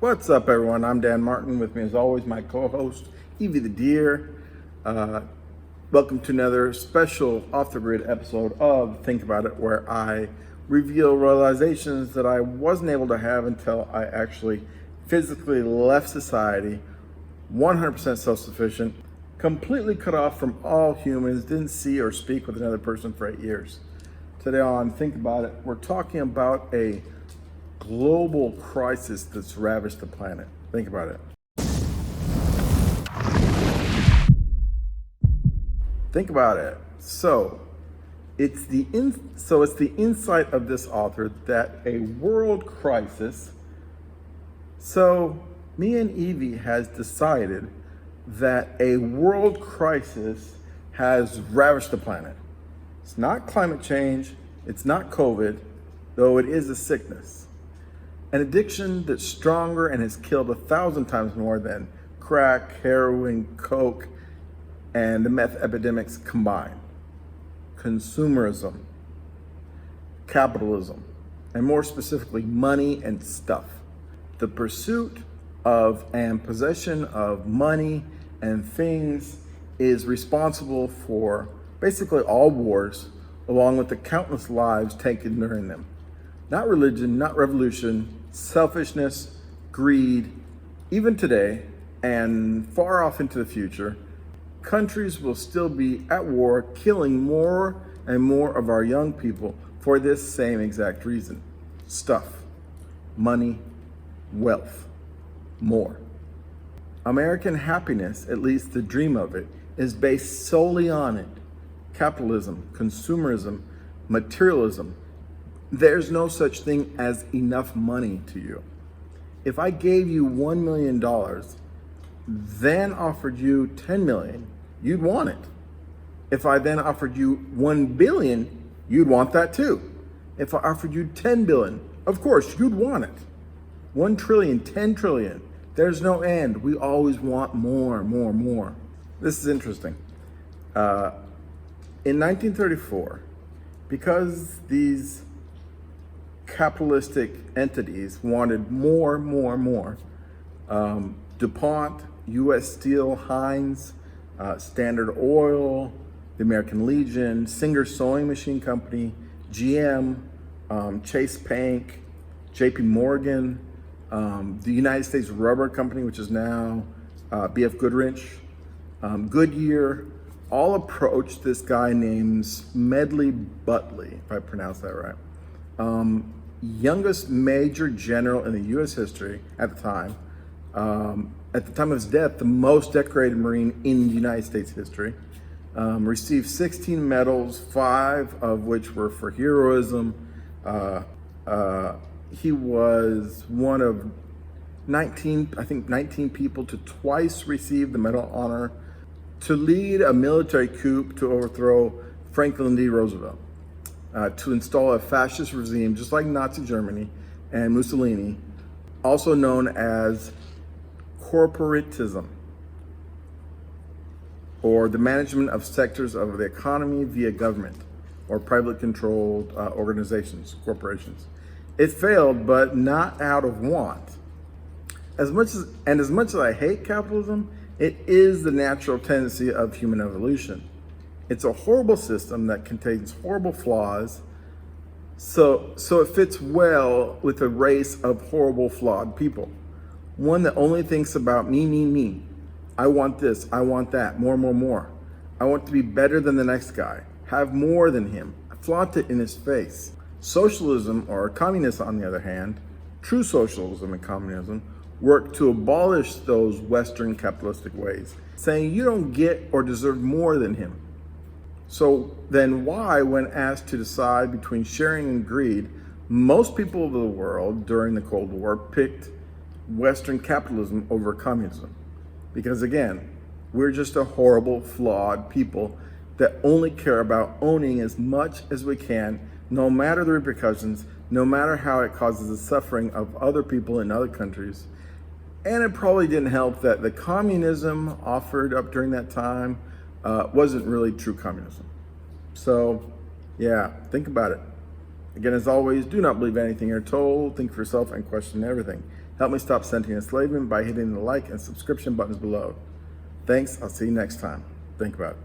What's up, everyone? I'm Dan Martin. With me, as always, my co-host, Evie the Deer. Welcome to another special off-the-grid episode of Think About It, where I reveal realizations that I wasn't able to have until I actually physically left society, 100% self-sufficient, completely cut off from all humans, didn't see or speak with another person for 8 years. Today on Think About It, we're talking about a global crisis that's ravaged the planet. Think about it. Think about it. So it's the insight of this author that a world crisis. So me and Evie has decided that a world crisis has ravaged the planet. It's not climate change. It's not COVID, though it is a sickness. An addiction that's stronger and has killed 1,000 times more than crack, heroin, coke, and the meth epidemics combined. Consumerism, capitalism, and more specifically, money and stuff. The pursuit of and possession of money and things is responsible for basically all wars, along with the countless lives taken during them. Not religion, not revolution, selfishness, greed. Even today, and far off into the future, countries will still be at war, killing more and more of our young people for this same exact reason. Stuff, money, wealth, more. American happiness, at least the dream of it, is based solely on it. Capitalism, consumerism, materialism. There's no such thing as enough money to you. If I gave you $1 million, then offered you 10 million, you'd want it. If I then offered you 1 billion, you'd want that too. If I offered you 10 billion, of course, you'd want it. 1 trillion, 10 trillion, there's no end. We always want more, more, more. This is interesting. In 1934, because these capitalistic entities wanted more, DuPont, U.S. Steel, Heinz, Standard Oil, the American Legion, Singer Sewing Machine Company, GM, Chase Bank, JP Morgan, the United States Rubber Company, which is now BF Goodrich, Goodyear, all approached this guy named Smedley Butler, if I pronounce that right. Youngest major general in the U.S. history at the time. At the time of his death, the most decorated Marine in United States history. Received 16 medals, 5 of which were for heroism. He was one of 19 people to twice receive the Medal of Honor, to lead a military coup to overthrow Franklin D. Roosevelt, to install a fascist regime just like Nazi Germany and Mussolini, also known as corporatism, or the management of sectors of the economy via government or privately controlled organizations, corporations. It failed, but not out of want. As much as I hate capitalism, it is the natural tendency of human evolution. It's a horrible system that contains horrible flaws, so it fits well with a race of horrible, flawed people. One that only thinks about me. I want this, I want that, more. I want to be better than the next guy, have more than him, flaunt it in his face. Socialism, or communism on the other hand, true socialism and communism, work to abolish those Western capitalistic ways, saying you don't get or deserve more than him. So then why, when asked to decide between sharing and greed, most people of the world during the Cold War picked Western capitalism over communism? Because again, we're just a horrible, flawed people that only care about owning as much as we can, no matter the repercussions, no matter how it causes the suffering of other people in other countries. And it probably didn't help that the communism offered up during that time wasn't really true communism. So yeah, think about it. Again, as always, do not believe anything you're told. Think for yourself and question everything. Help me stop sentient enslavement by hitting the like and subscription buttons below. Thanks. I'll see you next time. Think about it.